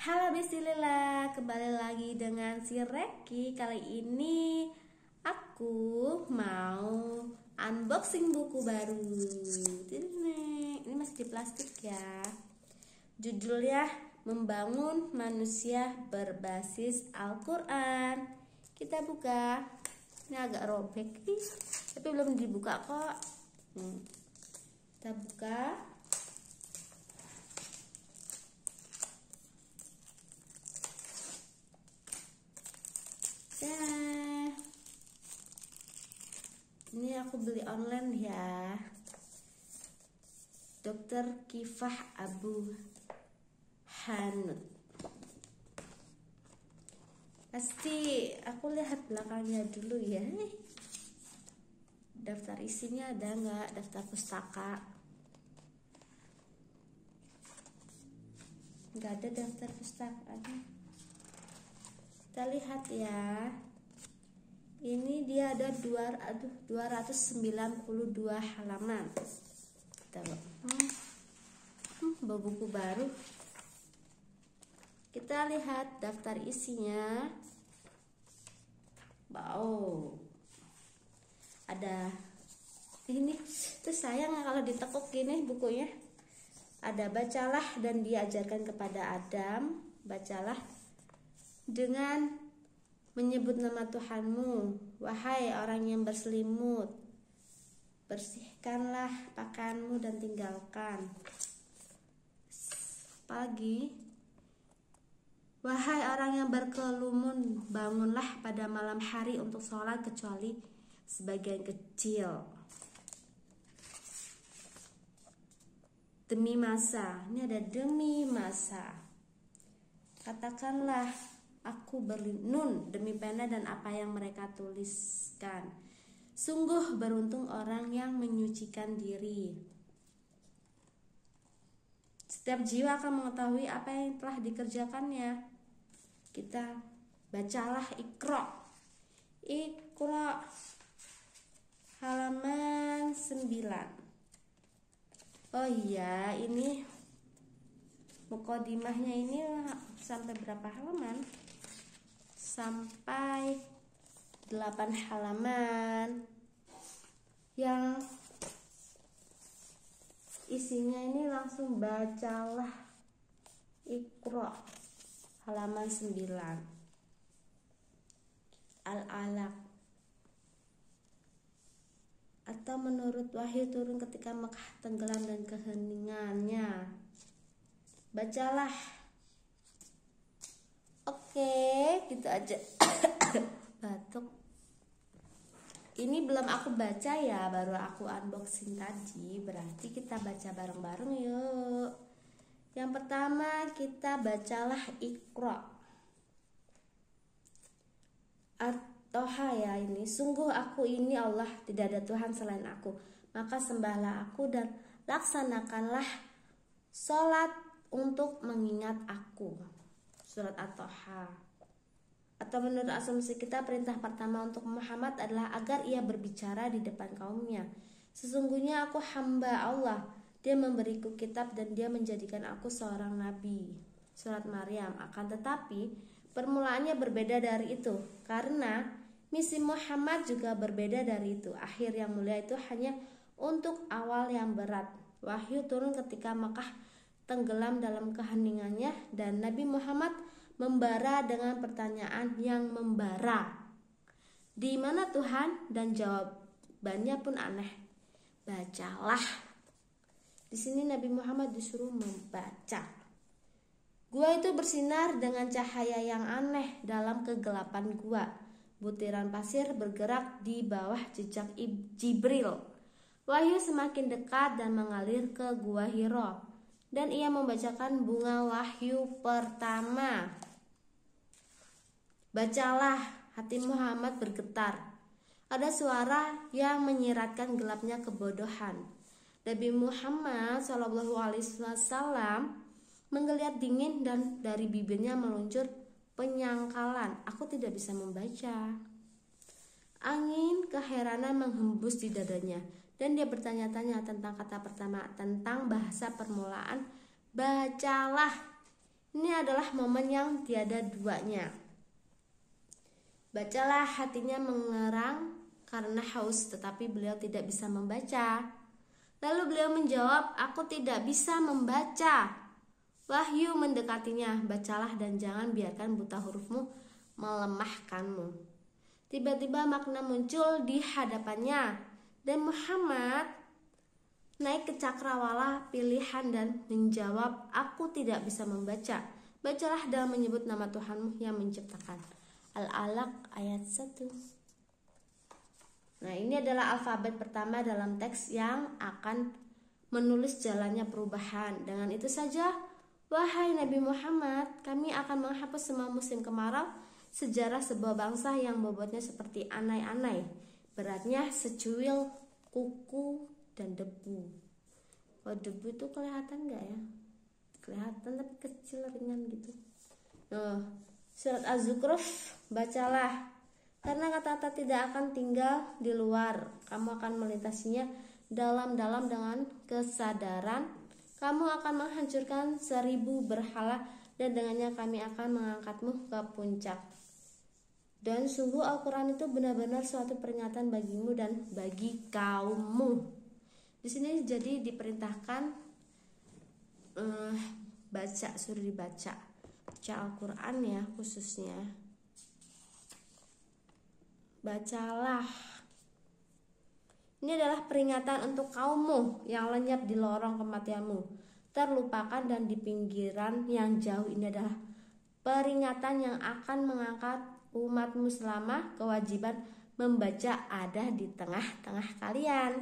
Halo Bismillah, kembali lagi dengan si Reki. Kali ini aku mau unboxing buku baru. Ini masih di plastik ya. Judulnya Membangun Manusia Berbasis Al-Quran. Kita buka. Ini agak robek nih, tapi belum dibuka kok. Kita buka. Ini aku beli online ya. Dr. Kifah Abu Hanud. Pasti aku lihat belakangnya dulu ya. Daftar isinya ada nggak? Daftar pustaka. Nggak ada daftar pustakanya. Kita lihat ya. Ini dia ada 292 halaman. Kita bawa buku baru. Kita lihat daftar isinya. Wow. Ada ini tuh sayang kalau ditekuk gini bukunya. Ada bacalah dan diajarkan kepada Adam. Bacalah dengan menyebut nama Tuhanmu, wahai orang yang berselimut, bersihkanlah pakaianmu dan tinggalkan. Pagi, wahai orang yang berkelumun, bangunlah pada malam hari untuk sholat kecuali sebagian kecil. Demi masa, ini ada demi masa. Katakanlah, aku berlindung demi pena dan apa yang mereka tuliskan. Sungguh beruntung orang yang menyucikan diri. Setiap jiwa akan mengetahui apa yang telah dikerjakannya. Kita bacalah Iqra. Iqra halaman 9. Oh iya, ini mukadimahnya ini sampai berapa halaman? Sampai 8 halaman. Yang isinya ini langsung bacalah Iqra halaman 9. Al-Alaq. Atau menurut wahyu turun ketika Mekah tenggelam dan keheningannya. Bacalah. Oke, gitu aja. Batuk. Ini belum aku baca ya, baru aku unboxing tadi. Berarti kita baca bareng-bareng yuk. Yang pertama kita bacalah Iqra. At-Toha ya ini. Sungguh aku ini Allah, tidak ada Tuhan selain aku. Maka sembahlah aku dan laksanakanlah sholat untuk mengingat aku. Surat At-Toha. Atau menurut asumsi kita, perintah pertama untuk Muhammad adalah agar ia berbicara di depan kaumnya. Sesungguhnya aku hamba Allah. Dia memberiku kitab dan dia menjadikan aku seorang nabi. Surat Maryam. Akan tetapi permulaannya berbeda dari itu, karena misi Muhammad juga berbeda dari itu. Akhir yang mulia itu hanya untuk awal yang berat. Wahyu turun ketika Makkah tenggelam dalam keheningannya dan Nabi Muhammad membara dengan pertanyaan yang membara. Di mana Tuhan? Dan jawabannya pun aneh. Bacalah. Di sini Nabi Muhammad disuruh membaca. Gua itu bersinar dengan cahaya yang aneh dalam kegelapan gua. Butiran pasir bergerak di bawah jejak Jibril. Wahyu semakin dekat dan mengalir ke gua Hira. Dan ia membacakan bunga wahyu pertama. Bacalah, hati Muhammad bergetar. Ada suara yang menyiratkan gelapnya kebodohan. Nabi Muhammad SAW menggeliat dingin dan dari bibirnya meluncur penyangkalan. Aku tidak bisa membaca. Angin keheranan menghembus di dadanya. Dan dia bertanya-tanya tentang kata pertama, tentang bahasa permulaan. Bacalah. Ini adalah momen yang tiada duanya. Bacalah, hatinya mengerang karena haus, tetapi beliau tidak bisa membaca. Lalu beliau menjawab, aku tidak bisa membaca. Wahyu mendekatinya, bacalah dan jangan biarkan buta hurufmu melemahkanmu. Tiba-tiba makna muncul di hadapannya, dan Muhammad naik ke cakrawala pilihan dan menjawab, aku tidak bisa membaca. Bacalah dan menyebut nama Tuhanmu yang menciptakan. Al-Alaq ayat 1. Nah, ini adalah alfabet pertama dalam teks yang akan menulis jalannya perubahan. Dengan itu saja, wahai Nabi Muhammad, kami akan menghapus semua musim kemarau, sejarah sebuah bangsa yang bobotnya seperti anai-anai, beratnya secuil kuku dan debu. Oh, debu itu kelihatan nggak ya? Kelihatan tapi kecil, ringan gitu. Surat Az-Zukhruf, bacalah, karena kata-kata tidak akan tinggal di luar. Kamu akan melintasinya dalam-dalam dengan kesadaran. Kamu akan menghancurkan 1000 berhala dan dengannya kami akan mengangkatmu ke puncak. Dan sungguh Al-Quran itu benar-benar suatu peringatan bagimu dan bagi kaummu. Di sini jadi diperintahkan suruh dibaca Al-Quran ya, khususnya. Bacalah. Ini adalah peringatan untuk kaummu yang lenyap di lorong kematianmu, terlupakan dan di pinggiran yang jauh. Ini adalah peringatan yang akan mengangkat umatmu selama kewajiban membaca ada di tengah-tengah kalian.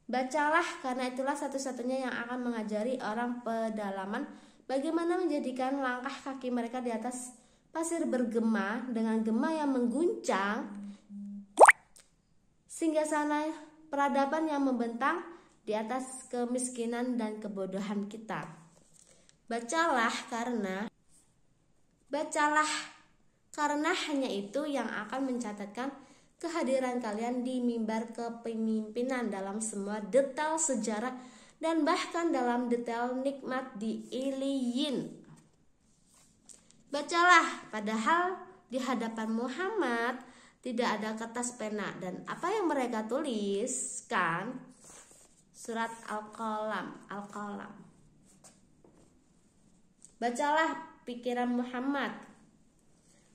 Bacalah, karena itulah satu-satunya yang akan mengajari orang pedalaman bagaimana menjadikan langkah kaki mereka di atas pasir bergema dengan gema yang mengguncang, sehingga sana peradaban yang membentang di atas kemiskinan dan kebodohan kita. Bacalah karena hanya itu yang akan mencatatkan kehadiran kalian di mimbar kepemimpinan dalam semua detail sejarah dan bahkan dalam detail nikmat di Iliyin. Bacalah, padahal di hadapan Muhammad tidak ada kertas pena, dan apa yang mereka tuliskan? Surat Al-Qalam. Bacalah, pikiran Muhammad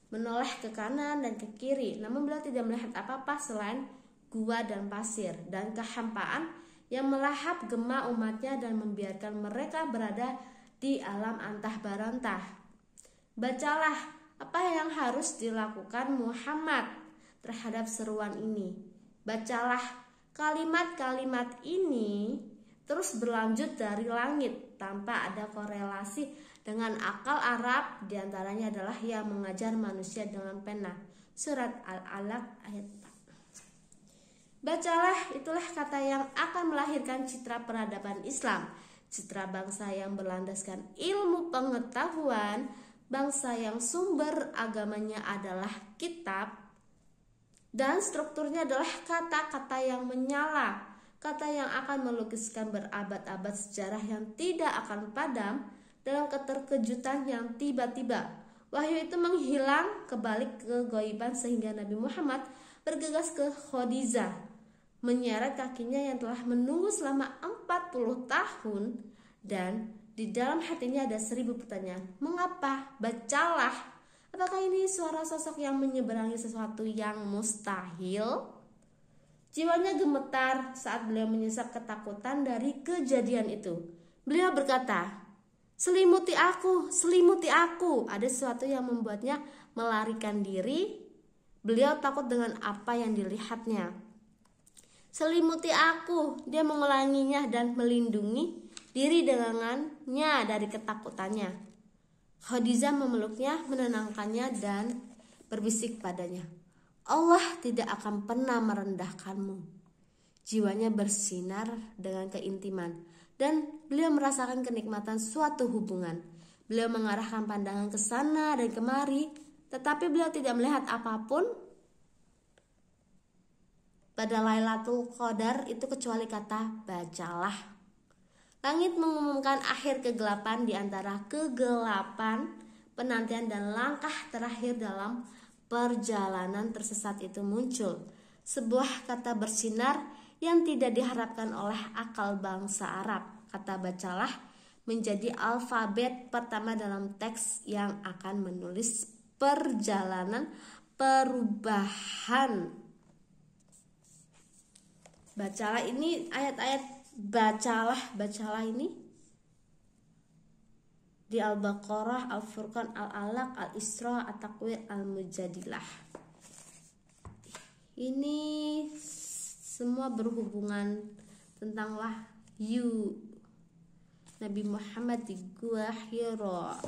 menoleh ke kanan dan ke kiri, namun beliau tidak melihat apa-apa selain gua dan pasir dan kehampaan yang melahap gema umatnya dan membiarkan mereka berada di alam antah barantah. Bacalah apa yang harus dilakukan Muhammad terhadap seruan ini. Bacalah, kalimat-kalimat ini terus berlanjut dari langit tanpa ada korelasi dengan akal Arab, diantaranya adalah yang mengajar manusia dengan pena. Surat Al-Alaq ayat 4. Bacalah, itulah kata yang akan melahirkan citra peradaban Islam, citra bangsa yang berlandaskan ilmu pengetahuan, bangsa yang sumber agamanya adalah kitab dan strukturnya adalah kata-kata yang menyala, kata yang akan melukiskan berabad-abad sejarah yang tidak akan padam dalam keterkejutan yang tiba-tiba. Wahyu itu menghilang kebalik kegoiban sehingga Nabi Muhammad bergegas ke Khadijah, menyeret kakinya yang telah menunggu selama 40 tahun, dan di dalam hatinya ada 1000 pertanyaan. Mengapa? Bacalah. Apakah ini suara sosok yang menyeberangi sesuatu yang mustahil? Jiwanya gemetar saat beliau menyesap ketakutan dari kejadian itu. Beliau berkata, selimuti aku. Ada sesuatu yang membuatnya melarikan diri. Beliau takut dengan apa yang dilihatnya. Selimuti aku, dia mengulanginya dan melindungi diri dengannya dari ketakutannya. Khadijah memeluknya, menenangkannya dan berbisik padanya, Allah tidak akan pernah merendahkanmu. Jiwanya bersinar dengan keintiman dan beliau merasakan kenikmatan suatu hubungan. Beliau mengarahkan pandangan ke sana dan kemari, tetapi beliau tidak melihat apapun pada Lailatul Qadar itu kecuali kata bacalah. Langit mengumumkan akhir kegelapan di antara kegelapan penantian dan langkah terakhir dalam perjalanan tersesat itu muncul. Sebuah kata bersinar yang tidak diharapkan oleh akal bangsa Arab. Kata bacalah menjadi alfabet pertama dalam teks yang akan menulis perjalanan perubahan. Bacalah ini ayat-ayat bacalah ini di Al-Baqarah, Al-Furqan, Al-Alaq, Al-Isra, At-Takwir, Al-Mujadilah. Ini semua berhubungan tentang wahyu Nabi Muhammad di Gua Hira.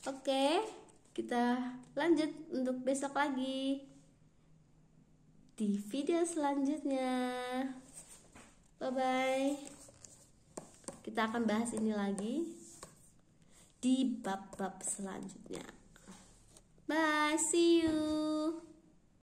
Oke, kita lanjut untuk besok lagi di video selanjutnya. Bye bye. Kita akan bahas ini lagi di bab-bab selanjutnya. Bye, see you.